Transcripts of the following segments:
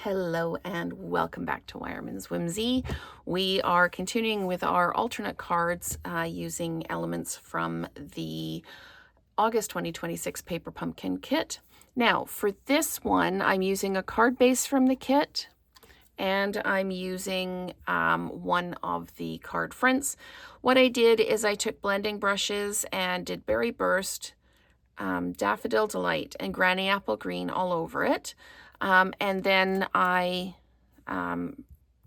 Hello and welcome back to Wireman's Whimsy. We are continuing with our alternate cards using elements from the August 2026 Paper Pumpkin kit. Now for this one, I'm using a card base from the kit and I'm using one of the card fronts. What I did is I took blending brushes and did Berry Burst, Daffodil Delight, and Granny Apple Green all over it. And then I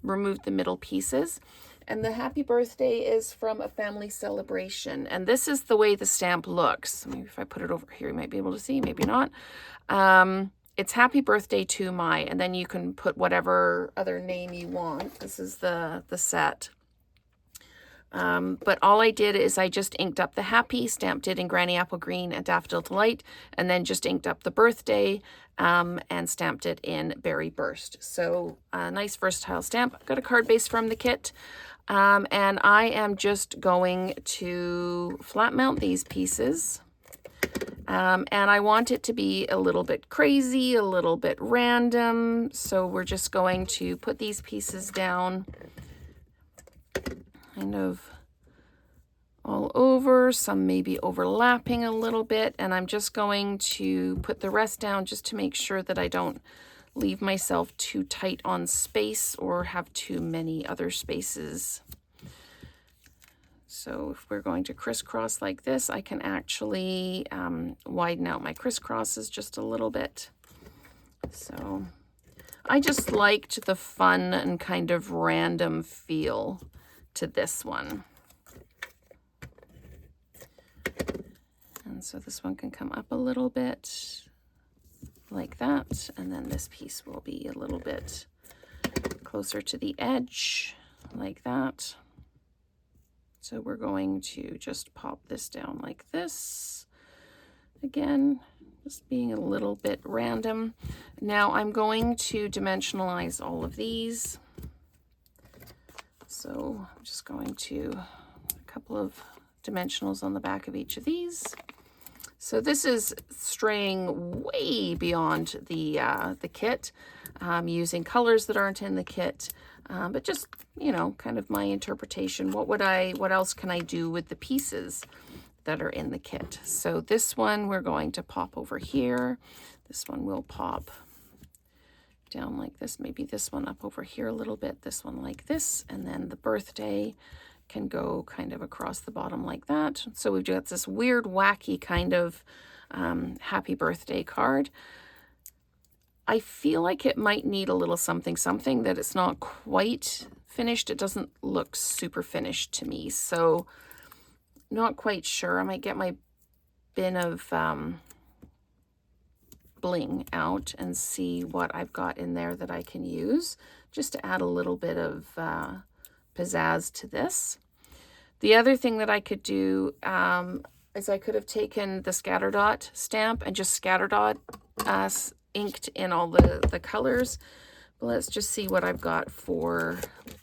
removed the middle pieces. And the happy birthday is from a family celebration. And this is the way the stamp looks. Maybe if I put it over here, you might be able to see, maybe not. It's happy birthday to my, and then you can put whatever other name you want. This is the set. But all I did is I just inked up the happy, stamped it in Granny Apple Green and Daffodil Delight, and then just inked up the birthday and stamped it in Berry Burst. So a nice versatile stamp. I've got a card base from the kit, and I am just going to flat mount these pieces. And I want it to be a little bit crazy, a little bit random. So we're just going to put these pieces down kind of all over, some maybe overlapping a little bit, and I'm just going to put the rest down just to make sure that I don't leave myself too tight on space or have too many other spaces. So if we're going to crisscross like this, I can actually widen out my crisscrosses just a little bit. So I just liked the fun and kind of random feel to this one. And so this one can come up a little bit like that, and then this piece will be a little bit closer to the edge like that. So we're going to just pop this down like this. Again, just being a little bit random. Now I'm going to dimensionalize all of these. So I'm just going to a couple of dimensionals on the back of each of these. So this is straying way beyond the kit, using colors that aren't in the kit, but just, you know, kind of my interpretation. What else can I do with the pieces that are in the kit? So this one we're going to pop over here. This one will pop down like this, maybe this one up over here a little bit, this one like this, and then the birthday can go kind of across the bottom like that. So we've got this weird, wacky kind of happy birthday card. I feel like it might need a little something, that it's not quite finished. It doesn't look super finished to me, so not quite sure. I might get my bin of bling out and see what I've got in there that I can use just to add a little bit of pizzazz to this. The other thing that I could do is I could have taken the scatter dot stamp and just scatter dot inked in all the colors. But let's just see what I've got for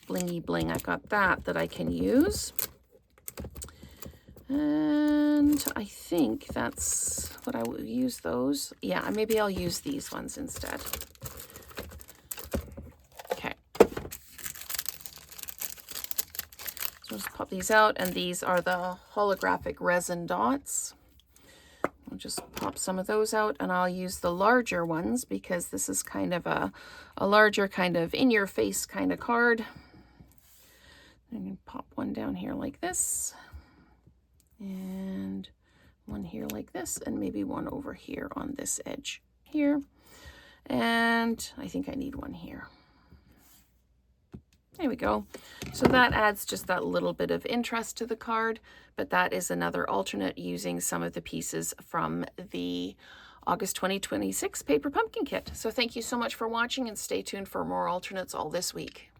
blingy bling. I've got that I can use. And I think that's what I will use those. Yeah, maybe I'll use these ones instead. Okay. So I'll just pop these out, and these are the holographic resin dots. I'll just pop some of those out, and I'll use the larger ones because this is kind of a larger kind of in-your-face kind of card. I'm going to pop one down here like this. And one here like this, and maybe one over here on this edge here. And I think I need one here. There we go. So that adds just that little bit of interest to the card, but that is another alternate using some of the pieces from the August 2026 Paper Pumpkin Kit. So thank you so much for watching, and stay tuned for more alternates all this week.